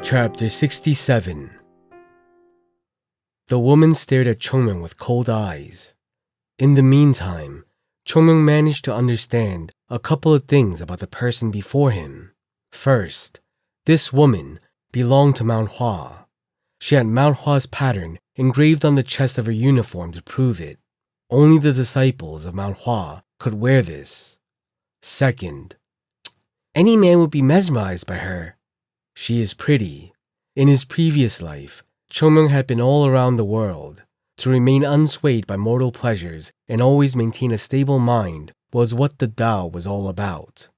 Chapter 67. The woman stared at Chongmyung with cold eyes. In the meantime, Chongmyung managed to understand a couple of things about the person before him. First, this woman belonged to Mount Hua. She had Mount Hua's pattern engraved on the chest of her uniform to prove it. Only the disciples of Mount Hua could wear this. Second, any man would be mesmerized by her. She is pretty. In his previous life, Chongmyung had been all around the world. To remain unswayed by mortal pleasures and always maintain a stable mind was what the Tao was all about.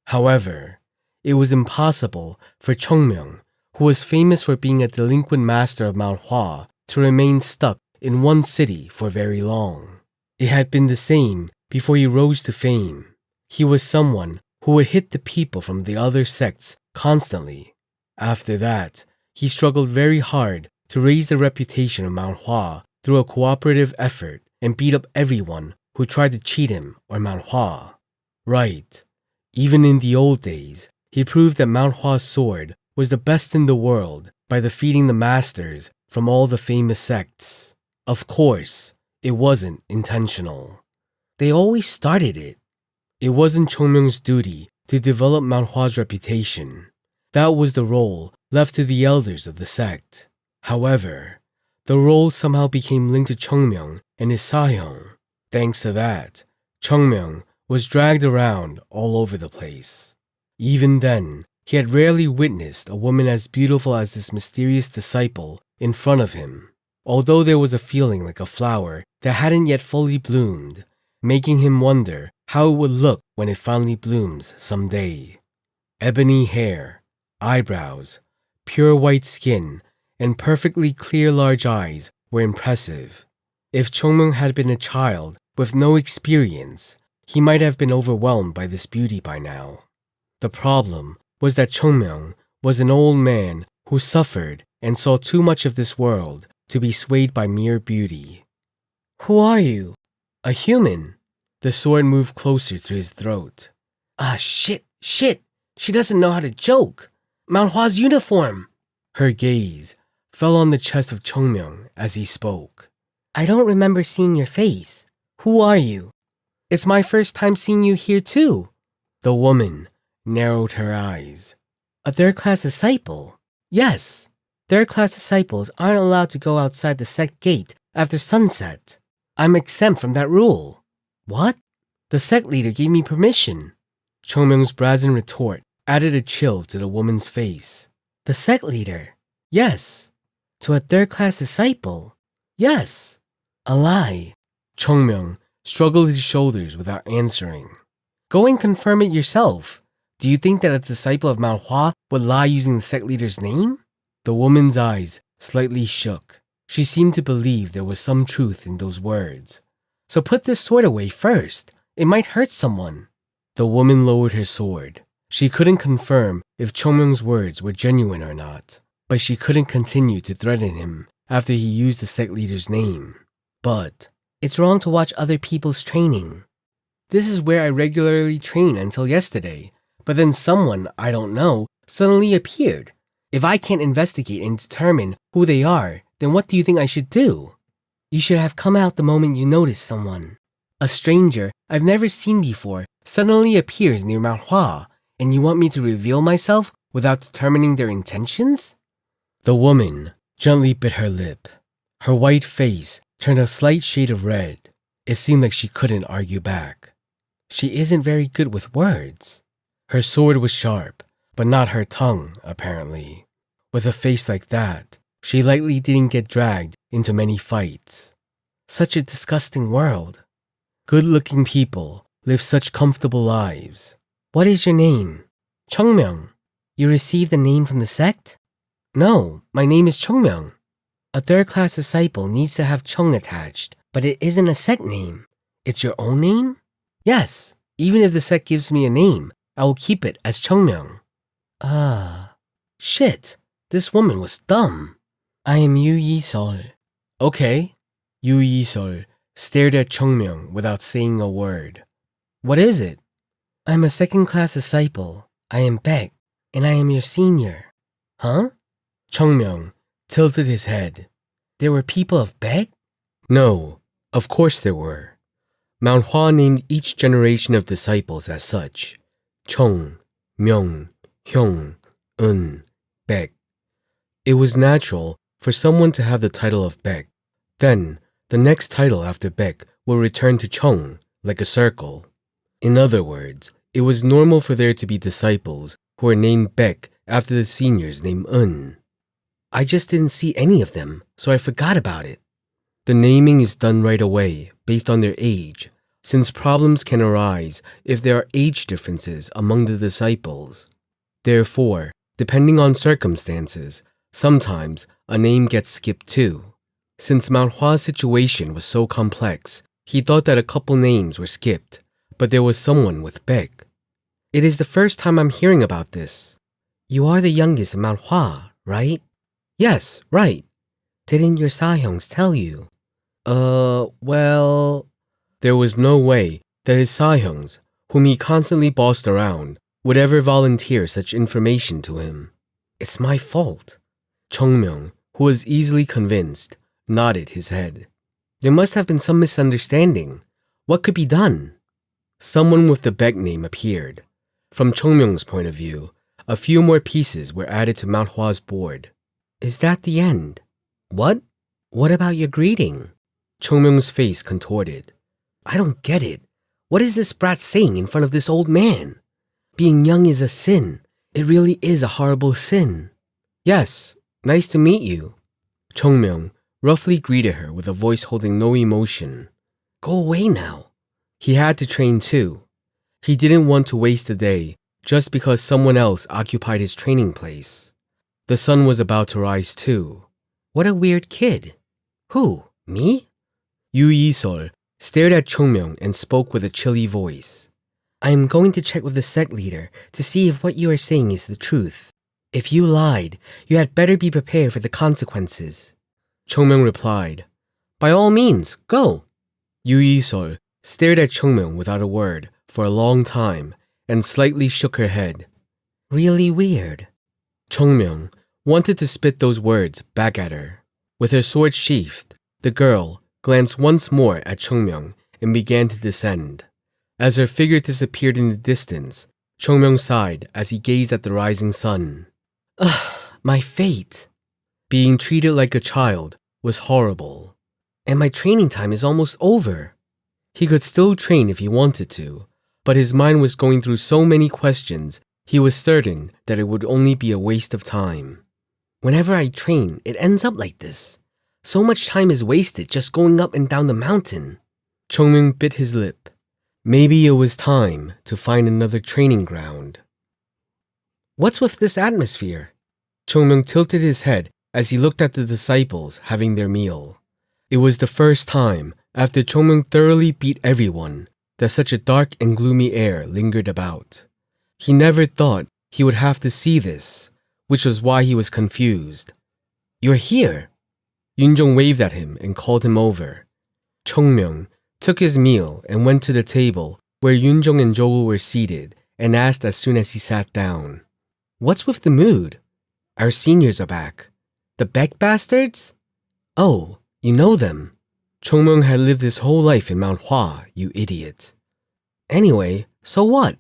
However, it was impossible for Chongmyung, who was famous for being a delinquent master of Mount Hua, to remain stuck in one city for very long. It had been the same before he rose to fame. He was someone who would hit the people from the other sects constantly. After that, he struggled very hard to raise the reputation of Mount Hua through a cooperative effort and beat up everyone who tried to cheat him or Mount Hua. Right, even in the old days, he proved that Mount Hua's sword was the best in the world by defeating the masters from all the famous sects. Of course, it wasn't intentional. They always started it. It wasn't Chongmyung's duty to develop Mount Hua's reputation. That was the role left to the elders of the sect. However, the role somehow became linked to Chongmyung and his Sahyong. Thanks to that, Chongmyung was dragged around all over the place. Even then, he had rarely witnessed a woman as beautiful as this mysterious disciple in front of him, although there was a feeling like a flower that hadn't yet fully bloomed, making him wonder how it would look when it finally blooms someday. Ebony hair, eyebrows, pure white skin, and perfectly clear large eyes were impressive. If Chongmyung had been a child with no experience, he might have been overwhelmed by this beauty by now. The problem was that Chongmyung was an old man who suffered and saw too much of this world to be swayed by mere beauty. "Who are you?" "A human." The sword moved closer to his throat. Shit. She doesn't know how to joke. Mount Hua's uniform." Her gaze fell on the chest of Chongmyung as he spoke. "I don't remember seeing your face. Who are you?" "It's my first time seeing you here too." The woman narrowed her eyes. "A third-class disciple?" "Yes. Third-class disciples aren't allowed to go outside the sect gate after sunset. I'm exempt from that rule." "What?" "The sect leader gave me permission." Chongmyung's brazen retort added a chill to the woman's face. "The sect leader?" "Yes." "To a third-class disciple?" "Yes." "A lie." Chongmyung struggled his shoulders without answering. "Go and confirm it yourself. Do you think that a disciple of Mount Hua would lie using the sect leader's name?" The woman's eyes slightly shook. She seemed to believe there was some truth in those words. "So put this sword away first. It might hurt someone." The woman lowered her sword. She couldn't confirm if Chongmyung's words were genuine or not, but she couldn't continue to threaten him after he used the sect leader's name. "But it's wrong to watch other people's training. This is where I regularly train until yesterday, but then someone I don't know suddenly appeared. If I can't investigate and determine who they are, then what do you think I should do?" "You should have come out the moment you notice someone. A stranger I've never seen before suddenly appears near Mount Hua, and you want me to reveal myself without determining their intentions?" The woman gently bit her lip. Her white face turned a slight shade of red. It seemed like she couldn't argue back. She isn't very good with words. Her sword was sharp, but not her tongue, apparently. With a face like that, she likely didn't get dragged into many fights. Such a disgusting world. Good-looking people live such comfortable lives. "What is your name?" "Chongmyung." "You received the name from the sect?" "No, my name is Chongmyung." "A third-class disciple needs to have Chong attached, but it isn't a sect name. It's your own name?" "Yes. Even if the sect gives me a name, I will keep it as Chongmyung." Shit. This woman was dumb. "I am Yu Yi-sol." "Okay." Yu Yi-sol stared at Chongmyung without saying a word. "What is it?" "I'm a second-class disciple. I am Baek, and I am your senior." "Huh?" Chungmyeong tilted his head. There were people of Baek? No, of course there were. Mount Hua named each generation of disciples as such. Chung, Myung, Hyung, Un, Baek. It was natural for someone to have the title of Baek. Then, the next title after Baek will return to Chung, like a circle. In other words, it was normal for there to be disciples who were named Baek after the seniors named Un. I just didn't see any of them, so I forgot about it. The naming is done right away, based on their age, since problems can arise if there are age differences among the disciples. Therefore, depending on circumstances, sometimes a name gets skipped too. Since Mount Hua's situation was so complex, he thought that a couple names were skipped, but there was someone with Baek. It is the first time I'm hearing about this. You are the youngest in Mount Hua, right? Yes, right. Didn't your Sahyongs tell you? Well... There was no way that his Sahyongs, whom he constantly bossed around, would ever volunteer such information to him. It's my fault. Chungmyeong, who was easily convinced, nodded his head. There must have been some misunderstanding. What could be done? Someone with the Baek name appeared. From Chungmyeong's point of view, a few more pieces were added to Mount Hua's board. Is that the end? What? What about your greeting? Chungmyeong's face contorted. I don't get it. What is this brat saying in front of this old man? Being young is a sin. It really is a horrible sin. Yes, nice to meet you. Chungmyeong roughly greeted her with a voice holding no emotion. Go away now. He had to train too. He didn't want to waste a day just because someone else occupied his training place. The sun was about to rise too. What a weird kid. Who? Me? Yu Yi-sol stared at Chungmyeong and spoke with a chilly voice. I am going to check with the sect leader to see if what you are saying is the truth. If you lied, you had better be prepared for the consequences. Chungmyeong replied, By all means, go. Yu Yi-sol stared at Chungmyeong without a word for a long time and slightly shook her head. Really weird. Chungmyeong wanted to spit those words back at her. With her sword sheathed, the girl glanced once more at Chungmyeong and began to descend. As her figure disappeared in the distance, Chungmyeong sighed as he gazed at the rising sun. Ugh, my fate. Being treated like a child was horrible. And my training time is almost over. He could still train if he wanted to, but his mind was going through so many questions, he was certain that it would only be a waste of time. Whenever I train, it ends up like this. So much time is wasted just going up and down the mountain. Chungmyeong bit his lip. Maybe it was time to find another training ground. What's with this atmosphere? Chungmyeong tilted his head as he looked at the disciples having their meal. It was the first time, after Chungmyeong thoroughly beat everyone, that such a dark and gloomy air lingered about. He never thought he would have to see this, which was why he was confused. You're here. Yoonjong waved at him and called him over. Chungmyeong took his meal and went to the table where Yoonjong and Jogul were seated and asked as soon as he sat down. What's with the mood? Our seniors are back. The Baek bastards? Oh, you know them. Chungmyeong had lived his whole life in Mount Hua, you idiot. Anyway, so what?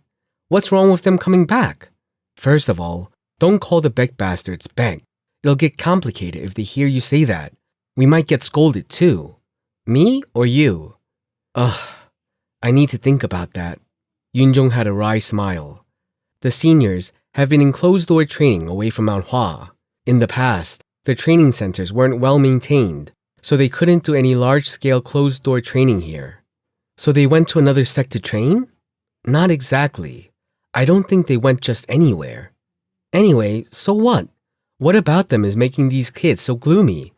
What's wrong with them coming back? First of all, don't call the Baek bastards Baek. It'll get complicated if they hear you say that. We might get scolded too. Me or you? I need to think about that. Yoonjong had a wry smile. The seniors have been in closed-door training away from Mount Hua. In the past, the training centers weren't well maintained, so they couldn't do any large-scale closed-door training here. So they went to another sect to train? Not exactly. I don't think they went just anywhere. Anyway, so what? What about them is making these kids so gloomy?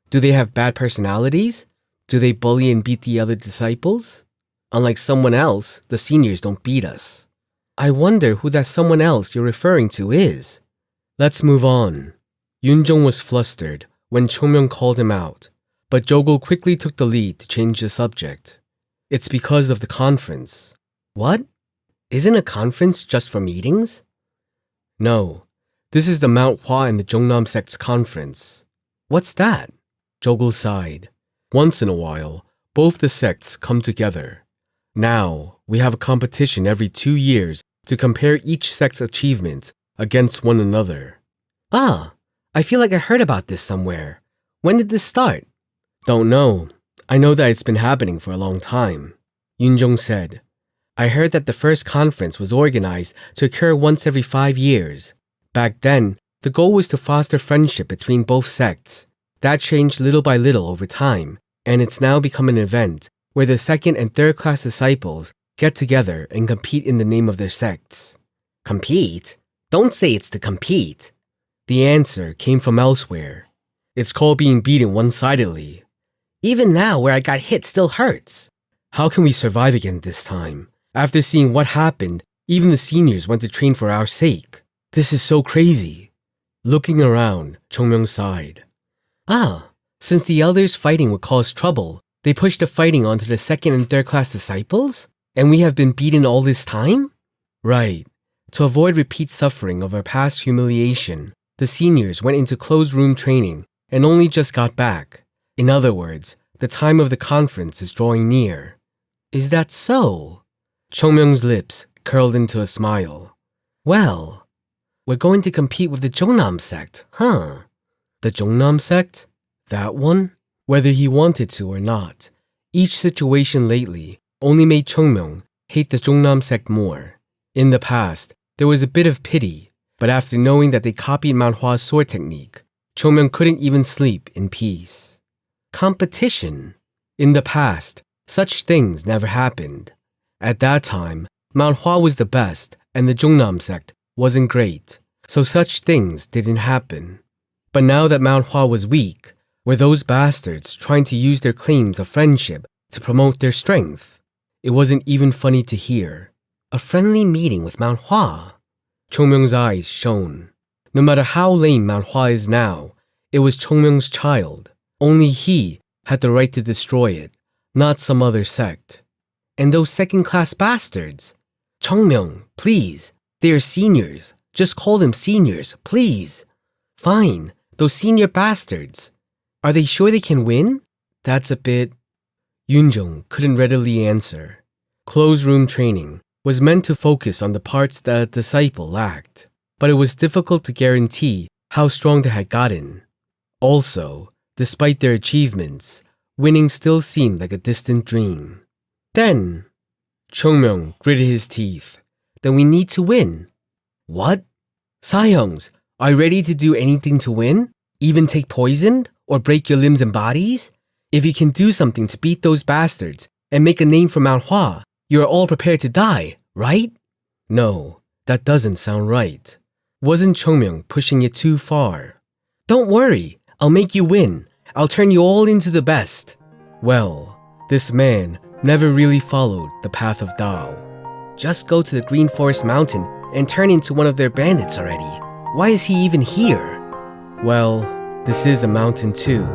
Do they have bad personalities? Do they bully and beat the other disciples? Unlike someone else, the seniors don't beat us. I wonder who that someone else you're referring to is. Let's move on. Yoonjong was flustered when Chungmyeong called him out, but Jogul quickly took the lead to change the subject. It's because of the conference. What? Isn't a conference just for meetings? No. This is the Mount Hua and the Jongnam Sect's conference. What's that? Jogul sighed. Once in a while, both the sects come together. Now, we have a competition every 2 years to compare each sect's achievements against one another. Ah, I feel like I heard about this somewhere. When did this start? Don't know. I know that it's been happening for a long time. Yunjong said. I heard that the first conference was organized to occur once every 5 years. Back then, the goal was to foster friendship between both sects. That changed little by little over time, and it's now become an event where the second and third class disciples get together and compete in the name of their sects. Compete? Don't say it's to compete. The answer came from elsewhere. It's called being beaten one-sidedly. Even now, where I got hit still hurts. How can we survive again this time? After seeing what happened, even the seniors went to train for our sake. This is so crazy. Looking around, Chongmyong sighed. Ah, since the elders' fighting would cause trouble, they pushed the fighting onto the second and third class disciples? And we have been beaten all this time? Right. To avoid repeat suffering of our past humiliation, the seniors went into closed room training and only just got back. In other words, the time of the conference is drawing near. Is that so? Chongmyong's lips curled into a smile. Well, we're going to compete with the Jongnam sect, huh? The Jongnam sect? That one? Whether he wanted to or not, each situation lately only made Chongmyong hate the Jongnam sect more. In the past, there was a bit of pity, but after knowing that they copied Mount Hua's sword technique, Chongmyong couldn't even sleep in peace. Competition. In the past, such things never happened. At that time, Mount Hua was the best and the Jongnam sect wasn't great, so such things didn't happen. But now that Mount Hua was weak, were those bastards trying to use their claims of friendship to promote their strength? It wasn't even funny to hear. A friendly meeting with Mount Hua. Chongmyong's eyes shone. No matter how lame Mount Hua is now, it was Chongmyong's child. Only he had the right to destroy it, not some other sect. And those second-class bastards. Chongmyong, please. They are seniors. Just call them seniors, please. Fine, those senior bastards. Are they sure they can win? That's a bit... Yunjong couldn't readily answer. Closed room training was meant to focus on the parts that a disciple lacked, but it was difficult to guarantee how strong they had gotten. Also, despite their achievements, winning still seemed like a distant dream. Then, Chongmyong gritted his teeth. Then we need to win. What? Sahyungs, are you ready to do anything to win? Even take poison? Or break your limbs and bodies? If you can do something to beat those bastards and make a name for Mount Hua, you are all prepared to die, right? No, that doesn't sound right. Wasn't Chongmyong pushing it too far? Don't worry, I'll make you win. I'll turn you all into the best. Well, this man never really followed the path of Tao. Just go to the Green Forest Mountain and turn into one of their bandits already. Why is he even here? Well, this is a mountain too.